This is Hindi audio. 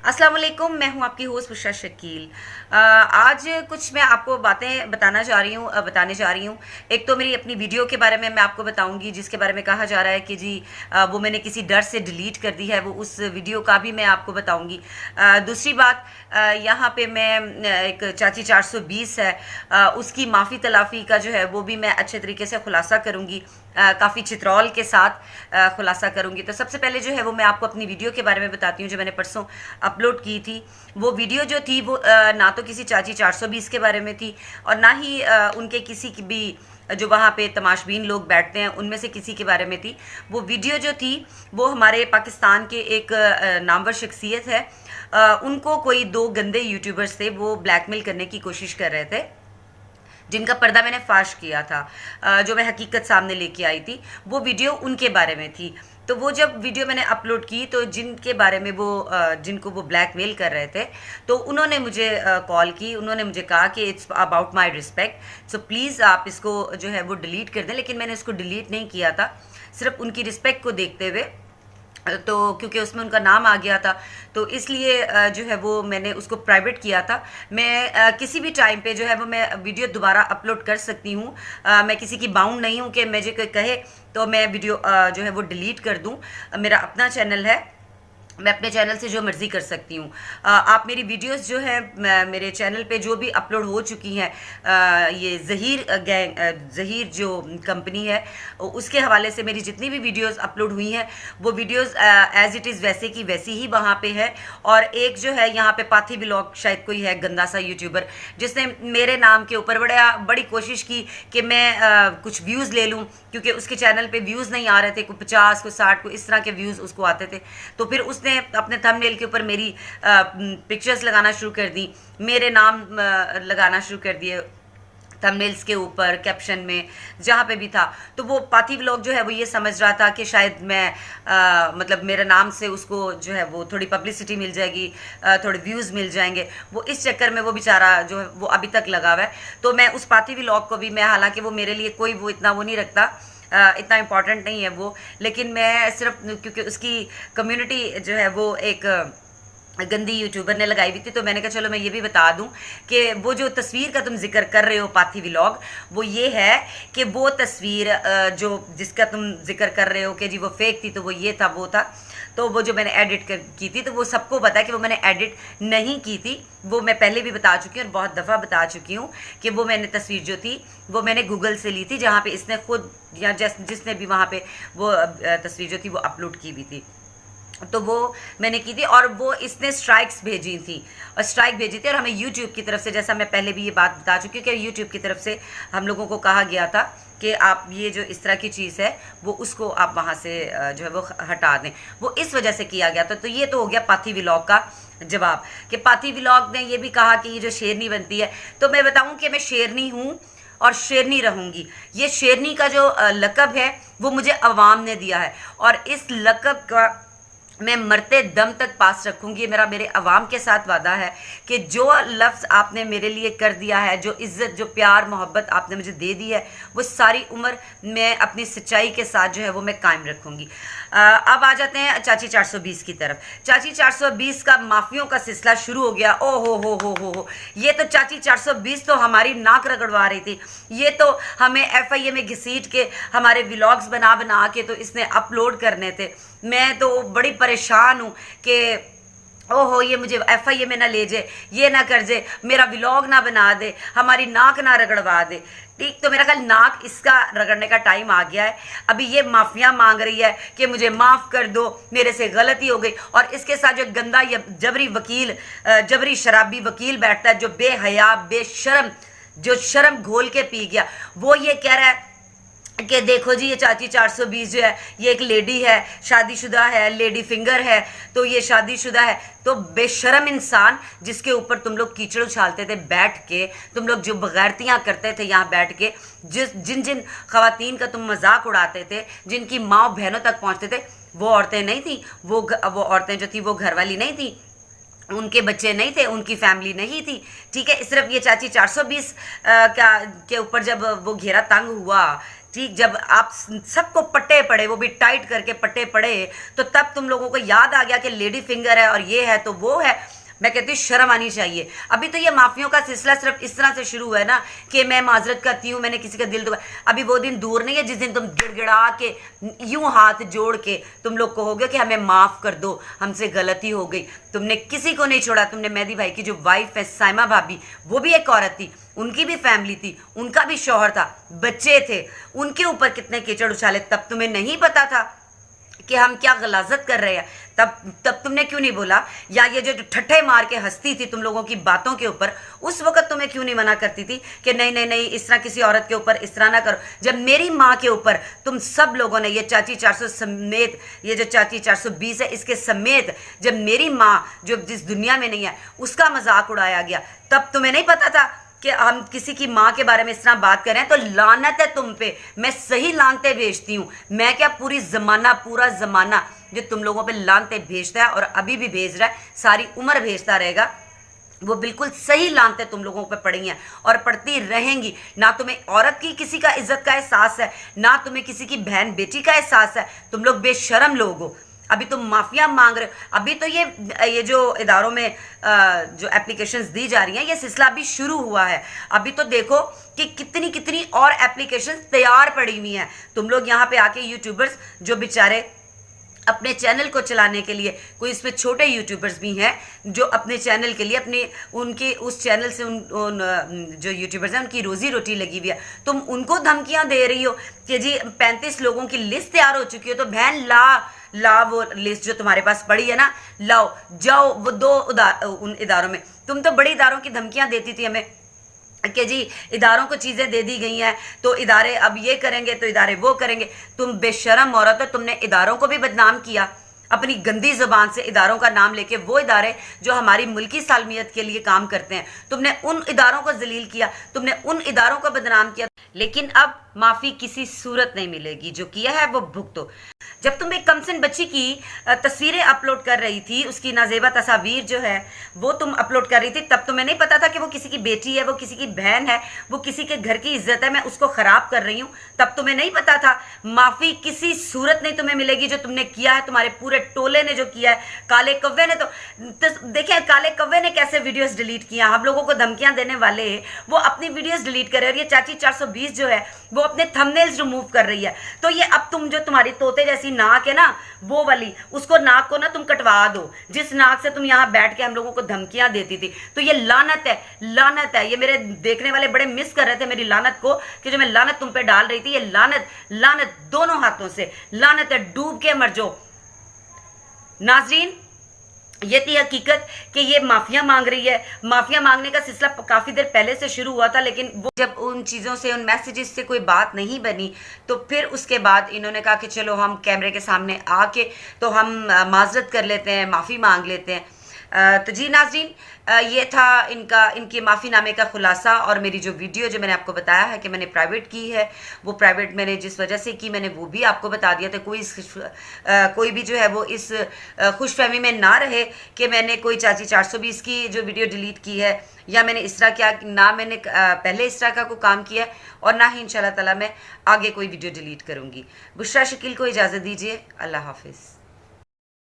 अस्सलाम वालेकुम, मैं हूं आपकी होस्ट बुशरा शकील। आज कुछ मैं आपको बातें बताने जा रही हूं। एक तो मेरी अपनी वीडियो के बारे में मैं आपको बताऊंगी, जिसके बारे में कहा जा रहा है कि जी वो मैंने किसी डर से डिलीट कर दी है, वो उस वीडियो का भी मैं आपको बताऊंगी। दूसरी बात, यहाँ पे मैं एक चाची 420 है, उसकी माफ़ी तलाफ़ी का जो है वो भी मैं अच्छे तरीके से खुलासा करूँगी, काफ़ी चित्रौल के साथ खुलासा करूँगी। तो सबसे पहले जो है वो मैं आपको अपनी वीडियो के बारे में बताती हूँ जो मैंने परसों अपलोड की थी। वो वीडियो जो थी वो ना तो किसी चाची 420 के बारे में थी और ना ही उनके किसी की भी जो वहाँ पे तमाशबीन लोग बैठते हैं उनमें से किसी के बारे में थी। वो वीडियो जो थी वो हमारे पाकिस्तान के एक नामवर शख्सियत है, उनको कोई दो गंदे यूट्यूबर्स थे, वो ब्लैकमेल करने की कोशिश कर रहे थे, जिनका पर्दा मैंने फाश किया था, जो मैं हकीकत सामने लेके आई थी। वो वीडियो उनके बारे में थी। तो वो जब वीडियो मैंने अपलोड की तो जिनके बारे में वो जिनको वो ब्लैकमेल कर रहे थे, तो उन्होंने मुझे कॉल की, उन्होंने मुझे कहा कि it's about my respect, so please आप इसको जो है वो डिलीट कर दें। लेकिन मैंने इसको डिलीट नहीं किया था, सिर्फ उनकी रिस्पेक्ट को देखते हुए, तो क्योंकि उसमें उनका नाम आ गया था तो इसलिए जो है वो मैंने उसको प्राइवेट किया था। मैं किसी भी टाइम पे जो है वो मैं वीडियो दोबारा अपलोड कर सकती हूँ। मैं किसी की बाउंड नहीं हूँ कि मुझे कोई कहे तो मैं वीडियो जो है वो डिलीट कर दूँ। मेरा अपना चैनल है, मैं अपने चैनल से जो मर्ज़ी कर सकती हूँ। आप मेरी वीडियोस जो है मेरे चैनल पे जो भी अपलोड हो चुकी हैं, ये ज़हीर जो कंपनी है उसके हवाले से मेरी जितनी भी वीडियोस अपलोड हुई हैं वो वीडियोस एज़ इट इज़ वैसे की वैसी ही वहाँ पे है। और एक जो है यहाँ पे पाथी ब्लॉग शायद कोई है गंदा सा यूट्यूबर, जिसने मेरे नाम के ऊपर बड़ी कोशिश की कि मैं कुछ व्यूज़ ले लूँ, क्योंकि उसके चैनल पे व्यूज़ नहीं आ रहे थे, कोई 50 कोई 60 को इस तरह के व्यूज़ उसको आते थे। तो फिर उसने अपने थंबनेल के ऊपर मेरी पिक्चर्स लगाना शुरू कर दी, मेरे नाम लगाना शुरू कर दिए थंबनेल्स के ऊपर, कैप्शन में, जहाँ पे भी था। तो वो पाथी व्लॉग जो है वो ये समझ रहा था कि शायद मैं मतलब मेरे नाम से उसको जो है वो थोड़ी पब्लिसिटी मिल जाएगी, थोड़े व्यूज़ मिल जाएंगे। वो इस चक्कर में वो बेचारा जो है वो अभी तक लगा हुआ है। तो मैं उस पाथी व्लॉग को भी मैं, हालांकि वो मेरे लिए कोई वो इतना वो नहीं रखता, इतना इम्पॉर्टेंट नहीं है वो, लेकिन मैं सिर्फ क्योंकि उसकी कम्युनिटी जो है वो एक गंदी यूट्यूबर ने लगाई हुई थी, तो मैंने कहा चलो मैं ये भी बता दूं कि वो जो तस्वीर का तुम जिक्र कर रहे हो पाथी व्लॉग, वो ये है कि वो तस्वीर जो जिसका तुम जिक्र कर रहे हो कि जी वो फेक थी, तो वो ये था, वो था। तो वो जो मैंने एडिट की थी, तो वो सबको पता है कि वो मैंने एडिट नहीं की थी। वो मैं पहले भी बता चुकी हूँ और बहुत दफ़ा बता चुकी हूँ कि वो मैंने तस्वीर जो थी वो मैंने गूगल से ली थी, जहाँ पे इसने खुद या जिसने भी वहाँ पे वो तस्वीर जो थी वो अपलोड की हुई थी। तो वो मैंने की थी और वो इसने स्ट्राइक्स भेजी थी, और हमें यूट्यूब की तरफ से, जैसा मैं पहले भी ये बात बता चुकी हूँ कि यूट्यूब की तरफ से हम लोगों को कहा गया था कि आप ये जो इस तरह की चीज़ है वो उसको आप वहाँ से जो है वो हटा दें। वो इस वजह से किया गया था। तो ये तो हो गया पाथी व्लॉग का जवाब, कि पाथी व्लॉग ने ये भी कहा कि ये जो शेरनी बनती है, तो मैं बताऊँ कि मैं शेरनी हूँ और शेरनी रहूँगी। ये शेरनी का जो लक़ब है वो मुझे अवाम ने दिया है, और इस लक़ब का मैं मरते दम तक पास रखूँगी। मेरा मेरे अवाम के साथ वादा है कि जो लफ्ज़ आपने मेरे लिए कर दिया है, जो इज़्ज़त, जो प्यार मोहब्बत आपने मुझे दे दी है, वो सारी उम्र मैं अपनी सच्चाई के साथ जो है वो मैं कायम रखूँगी। अब आ जाते हैं चाची 420 की तरफ। चाची 420 का माफियों का सिलसिला शुरू हो गया। ओ हो, ये तो चाची 420 तो हमारी नाक रगड़वा रही थी। ये तो हमें FIA में घसीट के हमारे व्लॉग्स बना बना के तो इसने अपलोड करने थे। मैं तो बड़ी परेशान हूँ कि ओहो ये मुझे FIA में ना ले जाए, ये ना कर जाए, मेरा व्लॉग ना बना दे, हमारी नाक ना रगड़वा दे। ठीक, तो मेरा ख्याल नाक इसका रगड़ने का टाइम आ गया है। अभी ये माफिया मांग रही है कि मुझे माफ़ कर दो, मेरे से गलती हो गई। और इसके साथ जो गंदा जबरी वकील, जबरी शराबी वकील बैठता है, जो बेहया बेशरम, जो शर्म घोल के पी गया, वो ये कह रहा है कि देखो जी ये चाची 420 जो है ये एक लेडी है, शादीशुदा है, लेडी फिंगर है, तो ये शादीशुदा है। तो बेशरम इंसान जिसके ऊपर तुम लोग कीचड़ उछालते थे बैठ के, तुम लोग जो बगैरतियाँ करते थे यहाँ बैठ के, जिन जिन ख़वातीन का तुम मजाक उड़ाते थे, जिनकी माँ बहनों तक पहुँचते थे, वो औरतें नहीं थी, वो औरतें जो थी वो घरवाली नहीं थी, उनके बच्चे नहीं थे, उनकी फैमिली नहीं थी। ठीक है, सिर्फ ये चाची 420 के ऊपर जब वो घेरा तंग हुआ ठीक, जब आप सबको पट्टे पड़े, वो भी टाइट करके पट्टे पड़े, तो तब तुम लोगों को याद आ गया कि लेडी फिंगर है और ये है तो वो है। मैं कहती हूँ शर्म आनी चाहिए। अभी तो ये माफियों का सिलसिला सिर्फ इस तरह से शुरू हुआ है ना कि मैं माजरत करती हूँ, मैंने किसी का दिल दुखा। अभी वो दिन दूर नहीं है जिस दिन तुम गिड़गिड़ा के यूं हाथ जोड़ के तुम लोग कहोगे कि हमें माफ़ कर दो, हमसे गलती हो गई। तुमने किसी को नहीं छोड़ा। तुमने मेहदी भाई की जो वाइफ है साइमा भाभी, वो भी एक औरत थी, उनकी भी फैमिली थी, उनका भी शौहर था, बच्चे थे, उनके ऊपर कितने कीचड़ उछाले। तब तुम्हें नहीं पता था कि हम क्या गलाजत कर रहे हैं? तब तुमने क्यों नहीं बोला? या ये जो ठट्ठे मार के हंसती थी तुम लोगों की बातों के ऊपर, उस वक्त तुम्हें क्यों नहीं मना करती थी कि नहीं नहीं नहीं, इस तरह किसी औरत के ऊपर इस तरह ना करो? जब मेरी माँ के ऊपर तुम सब लोगों ने, ये चाची 400 समेत, ये जो चाची 420 है इसके समेत, जब मेरी माँ जो जिस दुनिया में नहीं है उसका मजाक उड़ाया गया, तब तुम्हें नहीं पता था कि हम किसी की माँ के बारे में इस तरह बात करें? तो लानत है तुम पे। मैं सही लानते भेजती हूँ। मैं क्या, पूरा ज़माना जो तुम लोगों पे लानते भेजता है और अभी भी भेज रहा है, सारी उम्र भेजता रहेगा। वो बिल्कुल सही लानते तुम लोगों पे पड़ी हैं और पड़ती रहेंगी। ना तुम्हें औरत की किसी का इज्जत का एहसास है, ना तुम्हें किसी की बहन बेटी का एहसास है। तुम लोग बेशरम लोग हो। अभी तुम माफिया मांग रहे हो। अभी तो ये जो इदारों में जो एप्लीकेशंस दी जा रही हैं, ये सिलसिला अभी शुरू हुआ है। अभी तो देखो कि कितनी कितनी और एप्लीकेशंस तैयार पड़ी हुई हैं। तुम लोग यहाँ पे आके यूट्यूबर्स जो बेचारे अपने चैनल को चलाने के लिए, कोई इसमें छोटे यूट्यूबर्स भी हैं जो अपने चैनल के लिए अपने उनके उस चैनल से उन जो यूट्यूबर्स हैं उनकी रोजी रोटी लगी हुई है, तुम उनको धमकियां दे रही हो कि जी 35 लोगों की लिस्ट तैयार हो चुकी हो, तो बहन ला वो लिस्ट जो तुम्हारे पास पड़ी है ना, लाओ, जाओ वो दो उन इदारों में। तुम तो बड़े इदारों की धमकियां देती थी हमें कि जी इदारों को चीज़ें दे दी गई हैं तो इदारे अब ये करेंगे तो इदारे वो करेंगे। तुम बेशरम औरत हो, तुमने इदारों को भी बदनाम किया अपनी गंदी ज़ुबान से, इदारों का नाम लेके। वो इदारे जो हमारी मुल्की सालमियत के लिए काम करते हैं, तुमने उन इदारों को जलील किया, तुमने उन इदारों को बदनाम किया। लेकिन अब माफ़ी किसी सूरत नहीं मिलेगी, जो किया है वो भुगतो। जब तुम एक कमसिन बच्ची की तस्वीरें अपलोड कर रही थी, उसकी नाजेबा तस्वीर जो है वो तुम अपलोड कर रही थी, तब तुम्हें नहीं पता था कि वो किसी की बेटी है, वो किसी की बहन है, वो किसी के घर की इज्जत है, मैं उसको ख़राब कर रही हूँ। तब तुम्हें नहीं पता था। माफ़ी किसी सूरत नहीं तुम्हें मिलेगी। जो तुमने किया है, तुम्हारे पूरे टोले ने जो किया है, काले कव्वे ने तो देखिए काले कव्वे ने कैसे वीडियोस डिलीट किया। हम लोगों को धमकियां देने वाले वो अपनी वीडियोस डिलीट कर रहे हैं, और ये चाची 420 जो है वो अपने थंबनेल्स रिमूव कर रही है। तो ये अब तुम जो तुम्हारी तोते जैसी नाक है ना, वो वाली, उसको नाक को ना तुम कटवा दो, जिस नाक से तुम यहाँ बैठ के हम लोगों को धमकियां देती थी। तो ये लानत है, लानत है। ये मेरे देखने वाले बड़े मिस कर रहे थे मेरी लानत को, कि जो मैं लानत तुम पे डाल रही थी, ये लानत, लानत दोनों हाथों से लानत है। डूब के मर जाओ। नाजरीन, ये थी हकीकत कि ये माफिया मांग रही है। माफिया मांगने का सिलसिला काफ़ी देर पहले से शुरू हुआ था, लेकिन वो जब उन चीज़ों से, उन मैसेजेस से कोई बात नहीं बनी, तो फिर उसके बाद इन्होंने कहा कि चलो हम कैमरे के सामने आके तो हम माजरत कर लेते हैं, माफ़ी मांग लेते हैं। तो जी नाज़रीन, ये था इनके माफ़ीनामे का खुलासा। और मेरी जो वीडियो जो मैंने आपको बताया है कि मैंने प्राइवेट की है, वो प्राइवेट मैंने जिस वजह से की, मैंने वो भी आपको बता दिया था। कोई भी जो है वो इस खुशफहमी में ना रहे कि मैंने कोई चाची 420 की जो वीडियो डिलीट की है, या मैंने इस तरह क्या, ना मैंने पहले इस तरह का कोई काम किया है, और ना ही इंशाल्लाह ताला मैं आगे कोई वीडियो डिलीट करूँगी। बुशरा शकील को इजाज़त दीजिए। अल्लाह हाफिज़।